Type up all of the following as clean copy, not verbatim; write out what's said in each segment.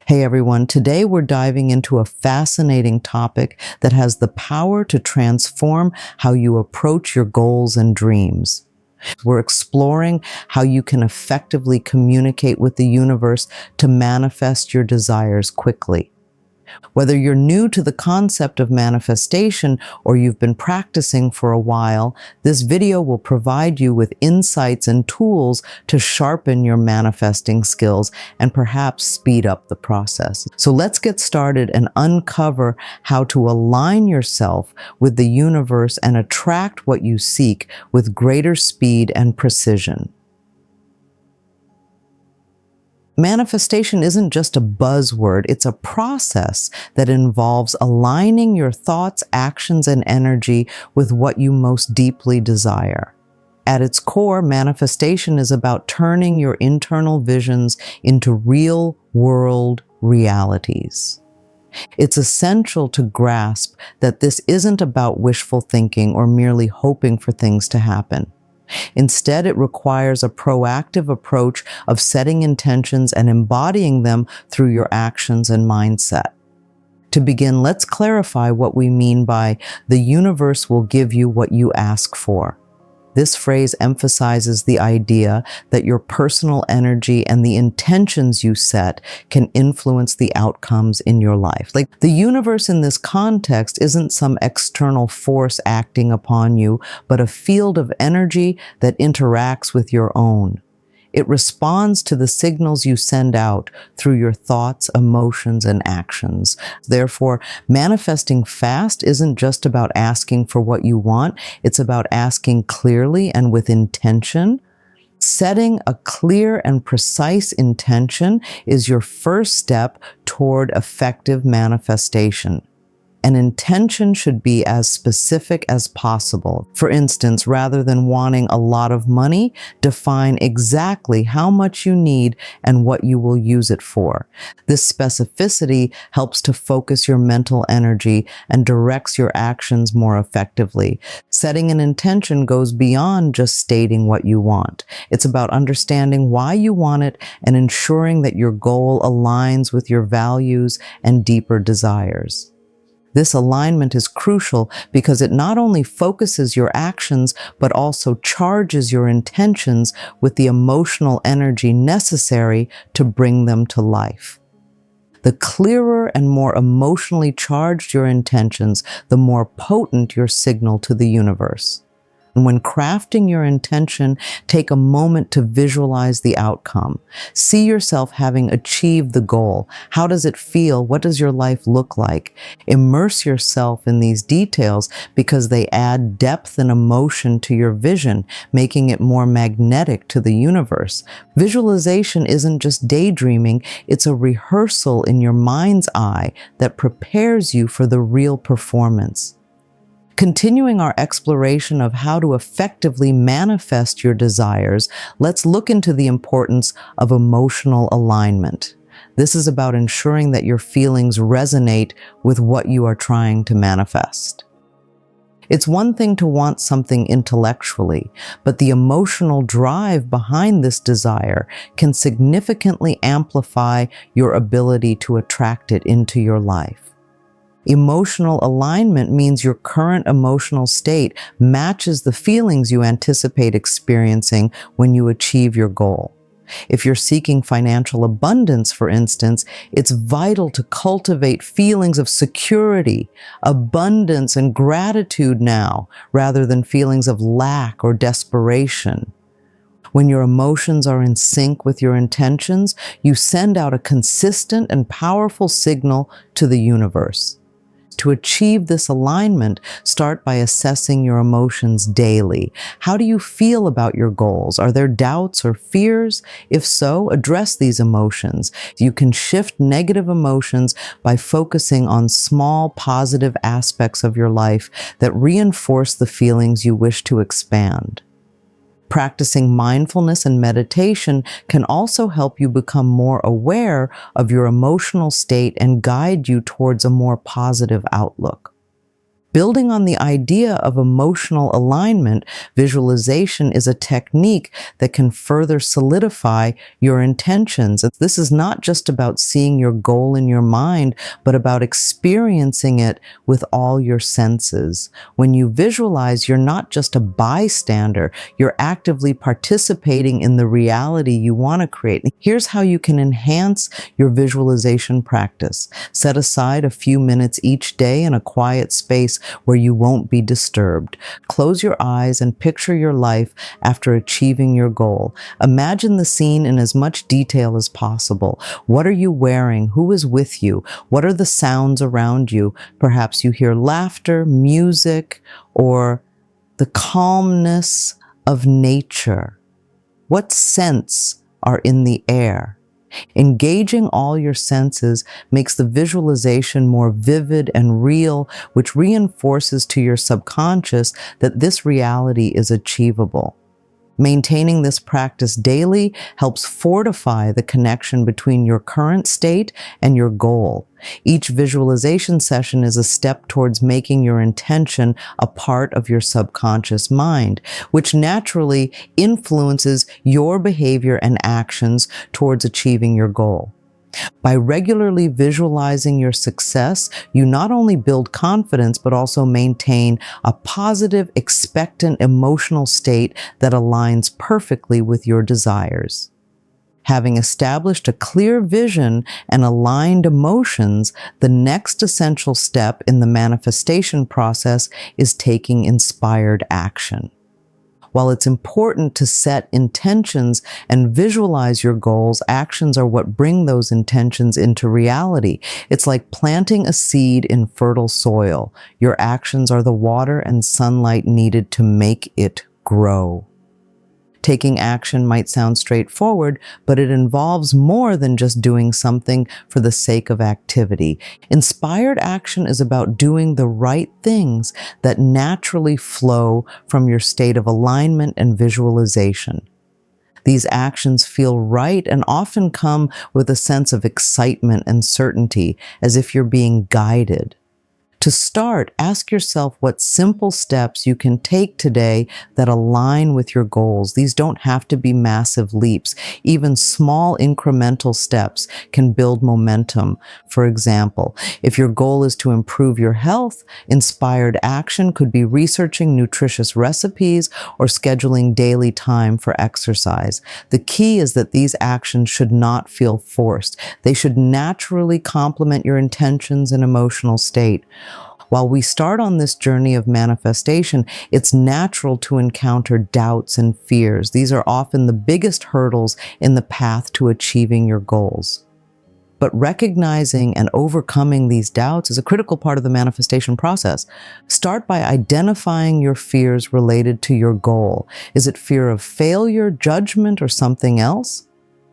Hey everyone, today we're diving into a fascinating topic that has the power to transform how you approach your goals and dreams. We're exploring how you can effectively communicate with the universe to manifest your desires quickly. Whether you're new to the concept of manifestation or you've been practicing for a while, this video will provide you with insights and tools to sharpen your manifesting skills and perhaps speed up the process. So let's get started and uncover how to align yourself with the universe and attract what you seek with greater speed and precision. Manifestation isn't just a buzzword, it's a process that involves aligning your thoughts, actions, and energy with what you most deeply desire. At its core, manifestation is about turning your internal visions into real-world realities. It's essential to grasp that this isn't about wishful thinking or merely hoping for things to happen. Instead, it requires a proactive approach of setting intentions and embodying them through your actions and mindset. To begin, let's clarify what we mean by "the universe will give you what you ask for." This phrase emphasizes the idea that your personal energy and the intentions you set can influence the outcomes in your life. Like, the universe in this context isn't some external force acting upon you, but a field of energy that interacts with your own. It responds to the signals you send out through your thoughts, emotions, and actions. Therefore, manifesting fast isn't just about asking for what you want, it's about asking clearly and with intention. Setting a clear and precise intention is your first step toward effective manifestation. An intention should be as specific as possible. For instance, rather than wanting a lot of money, define exactly how much you need and what you will use it for. This specificity helps to focus your mental energy and directs your actions more effectively. Setting an intention goes beyond just stating what you want. It's about understanding why you want it and ensuring that your goal aligns with your values and deeper desires. This alignment is crucial because it not only focuses your actions, but also charges your intentions with the emotional energy necessary to bring them to life. The clearer and more emotionally charged your intentions, the more potent your signal to the universe. And when crafting your intention, take a moment to visualize the outcome. See yourself having achieved the goal. How does it feel? What does your life look like? Immerse yourself in these details because they add depth and emotion to your vision, making it more magnetic to the universe. Visualization isn't just daydreaming, it's a rehearsal in your mind's eye that prepares you for the real performance. Continuing our exploration of how to effectively manifest your desires, let's look into the importance of emotional alignment. This is about ensuring that your feelings resonate with what you are trying to manifest. It's one thing to want something intellectually, but the emotional drive behind this desire can significantly amplify your ability to attract it into your life. Emotional alignment means your current emotional state matches the feelings you anticipate experiencing when you achieve your goal. If you're seeking financial abundance, for instance, it's vital to cultivate feelings of security, abundance, and gratitude now, rather than feelings of lack or desperation. When your emotions are in sync with your intentions, you send out a consistent and powerful signal to the universe. To achieve this alignment, start by assessing your emotions daily. How do you feel about your goals? Are there doubts or fears? If so, address these emotions. You can shift negative emotions by focusing on small positive aspects of your life that reinforce the feelings you wish to expand. Practicing mindfulness and meditation can also help you become more aware of your emotional state and guide you towards a more positive outlook. Building on the idea of emotional alignment, visualization is a technique that can further solidify your intentions. This is not just about seeing your goal in your mind, but about experiencing it with all your senses. When you visualize, you're not just a bystander, you're actively participating in the reality you want to create. Here's how you can enhance your visualization practice. Set aside a few minutes each day in a quiet space where you won't be disturbed. Close your eyes and picture your life after achieving your goal. Imagine the scene in as much detail as possible. What are you wearing? Who is with you? What are the sounds around you? Perhaps you hear laughter, music, or the calmness of nature. What scents are in the air? Engaging all your senses makes the visualization more vivid and real, which reinforces to your subconscious that this reality is achievable. Maintaining this practice daily helps fortify the connection between your current state and your goal. Each visualization session is a step towards making your intention a part of your subconscious mind, which naturally influences your behavior and actions towards achieving your goal. By regularly visualizing your success, you not only build confidence, but also maintain a positive, expectant emotional state that aligns perfectly with your desires. Having established a clear vision and aligned emotions, the next essential step in the manifestation process is taking inspired action. While it's important to set intentions and visualize your goals, actions are what bring those intentions into reality. It's like planting a seed in fertile soil. Your actions are the water and sunlight needed to make it grow. Taking action might sound straightforward, but it involves more than just doing something for the sake of activity. Inspired action is about doing the right things that naturally flow from your state of alignment and visualization. These actions feel right and often come with a sense of excitement and certainty, as if you're being guided. To start, ask yourself what simple steps you can take today that align with your goals. These don't have to be massive leaps. Even small incremental steps can build momentum. For example, if your goal is to improve your health, inspired action could be researching nutritious recipes or scheduling daily time for exercise. The key is that these actions should not feel forced. They should naturally complement your intentions and emotional state. While we start on this journey of manifestation, it's natural to encounter doubts and fears. These are often the biggest hurdles in the path to achieving your goals. But recognizing and overcoming these doubts is a critical part of the manifestation process. Start by identifying your fears related to your goal. Is it fear of failure, judgment, or something else?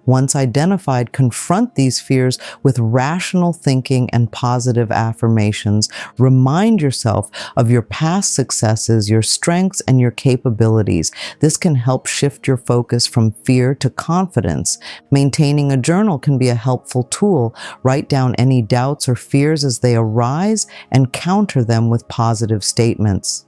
Once identified, confront these fears with rational thinking and positive affirmations. Remind yourself of your past successes, your strengths, and your capabilities. This can help shift your focus from fear to confidence. Maintaining a journal can be a helpful tool. Write down any doubts or fears as they arise and counter them with positive statements.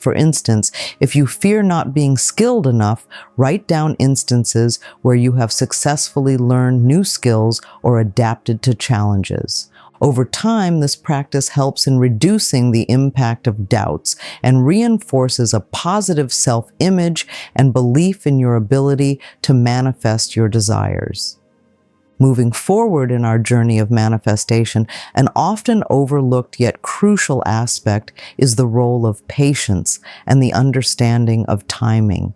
For instance, if you fear not being skilled enough, write down instances where you have successfully learned new skills or adapted to challenges. Over time, this practice helps in reducing the impact of doubts and reinforces a positive self-image and belief in your ability to manifest your desires. Moving forward in our journey of manifestation, an often overlooked yet crucial aspect is the role of patience and the understanding of timing.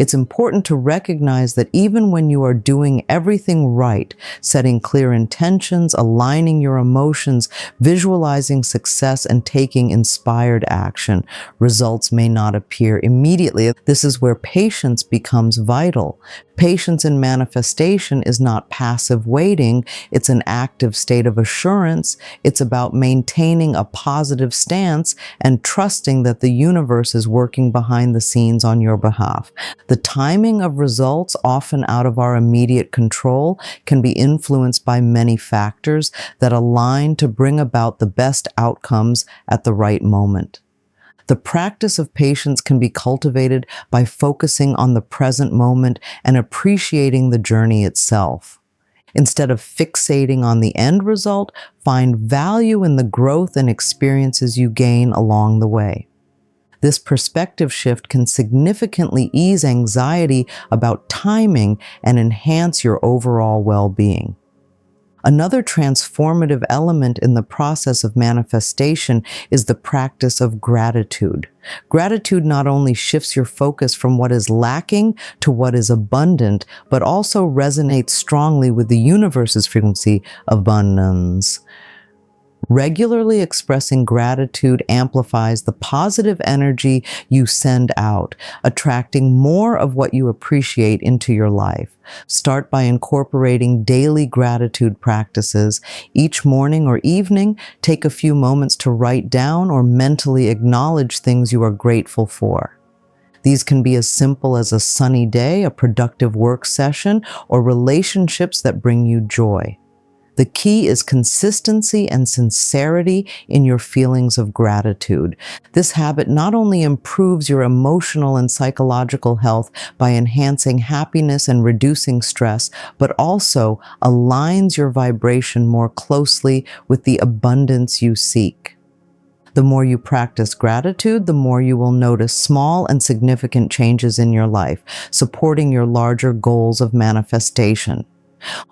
It's important to recognize that even when you are doing everything right, setting clear intentions, aligning your emotions, visualizing success, and taking inspired action, results may not appear immediately. This is where patience becomes vital. Patience in manifestation is not passive waiting, it's an active state of assurance. It's about maintaining a positive stance and trusting that the universe is working behind the scenes on your behalf. The timing of results, often out of our immediate control, can be influenced by many factors that align to bring about the best outcomes at the right moment. The practice of patience can be cultivated by focusing on the present moment and appreciating the journey itself. Instead of fixating on the end result, find value in the growth and experiences you gain along the way. This perspective shift can significantly ease anxiety about timing and enhance your overall well-being. Another transformative element in the process of manifestation is the practice of gratitude. Gratitude not only shifts your focus from what is lacking to what is abundant, but also resonates strongly with the universe's frequency of abundance. Regularly expressing gratitude amplifies the positive energy you send out, attracting more of what you appreciate into your life. Start by incorporating daily gratitude practices. Each morning or evening, take a few moments to write down or mentally acknowledge things you are grateful for. These can be as simple as a sunny day, a productive work session, or relationships that bring you joy. The key is consistency and sincerity in your feelings of gratitude. This habit not only improves your emotional and psychological health by enhancing happiness and reducing stress, but also aligns your vibration more closely with the abundance you seek. The more you practice gratitude, the more you will notice small and significant changes in your life, supporting your larger goals of manifestation.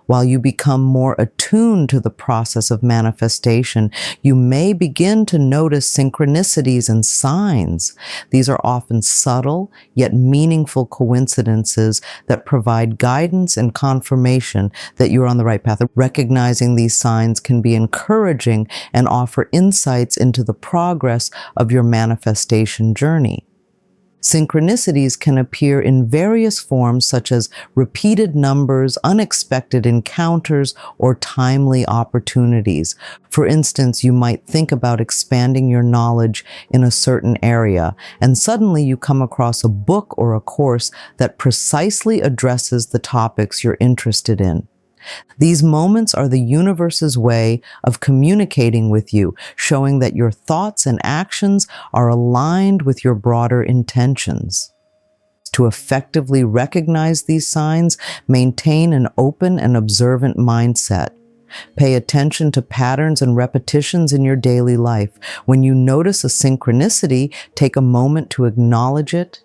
While you become more attuned to the process of manifestation, you may begin to notice synchronicities and signs. These are often subtle, yet meaningful coincidences that provide guidance and confirmation that you're on the right path. Recognizing these signs can be encouraging and offer insights into the progress of your manifestation journey. Synchronicities can appear in various forms such as repeated numbers, unexpected encounters, or timely opportunities. For instance, you might think about expanding your knowledge in a certain area, and suddenly you come across a book or a course that precisely addresses the topics you're interested in. These moments are the universe's way of communicating with you, showing that your thoughts and actions are aligned with your broader intentions. To effectively recognize these signs, maintain an open and observant mindset. Pay attention to patterns and repetitions in your daily life. When you notice a synchronicity, take a moment to acknowledge it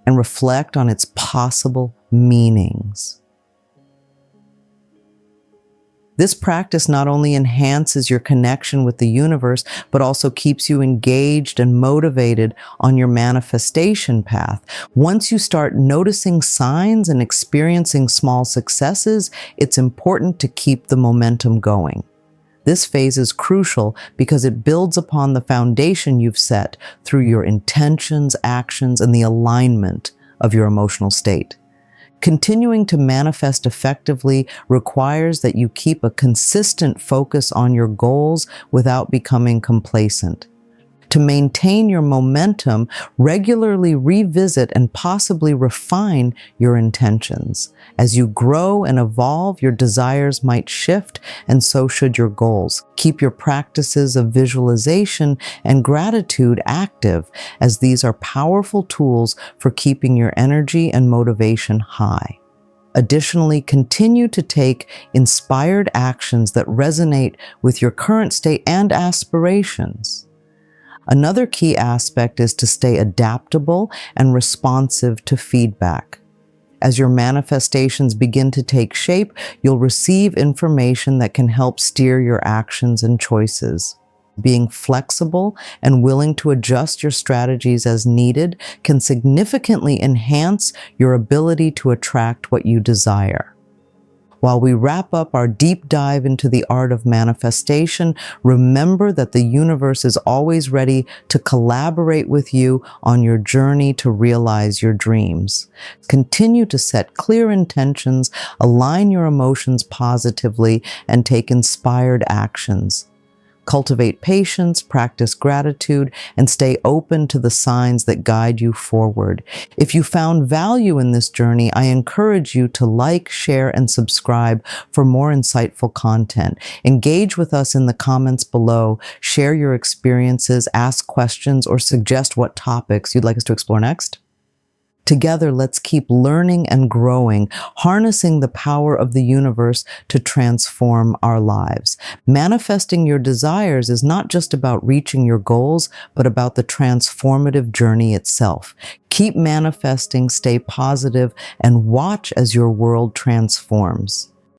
and reflect on its possible meanings. This practice not only enhances your connection with the universe, but also keeps you engaged and motivated on your manifestation path. Once you start noticing signs and experiencing small successes, it's important to keep the momentum going. This phase is crucial because it builds upon the foundation you've set through your intentions, actions, and the alignment of your emotional state. Continuing to manifest effectively requires that you keep a consistent focus on your goals without becoming complacent. To maintain your momentum, regularly revisit and possibly refine your intentions. As you grow and evolve, your desires might shift, and so should your goals. Keep your practices of visualization and gratitude active, as these are powerful tools for keeping your energy and motivation high. Additionally, continue to take inspired actions that resonate with your current state and aspirations. Another key aspect is to stay adaptable and responsive to feedback. As your manifestations begin to take shape, you'll receive information that can help steer your actions and choices. Being flexible and willing to adjust your strategies as needed can significantly enhance your ability to attract what you desire. While we wrap up our deep dive into the art of manifestation, remember that the universe is always ready to collaborate with you on your journey to realize your dreams. Continue to set clear intentions, align your emotions positively, and take inspired actions. Cultivate patience, practice gratitude, and stay open to the signs that guide you forward. If you found value in this journey, I encourage you to like, share, and subscribe for more insightful content. Engage with us in the comments below, share your experiences, ask questions, or suggest what topics you'd like us to explore next. Together, let's keep learning and growing, harnessing the power of the universe to transform our lives. Manifesting your desires is not just about reaching your goals, but about the transformative journey itself. Keep manifesting, stay positive, and watch as your world transforms.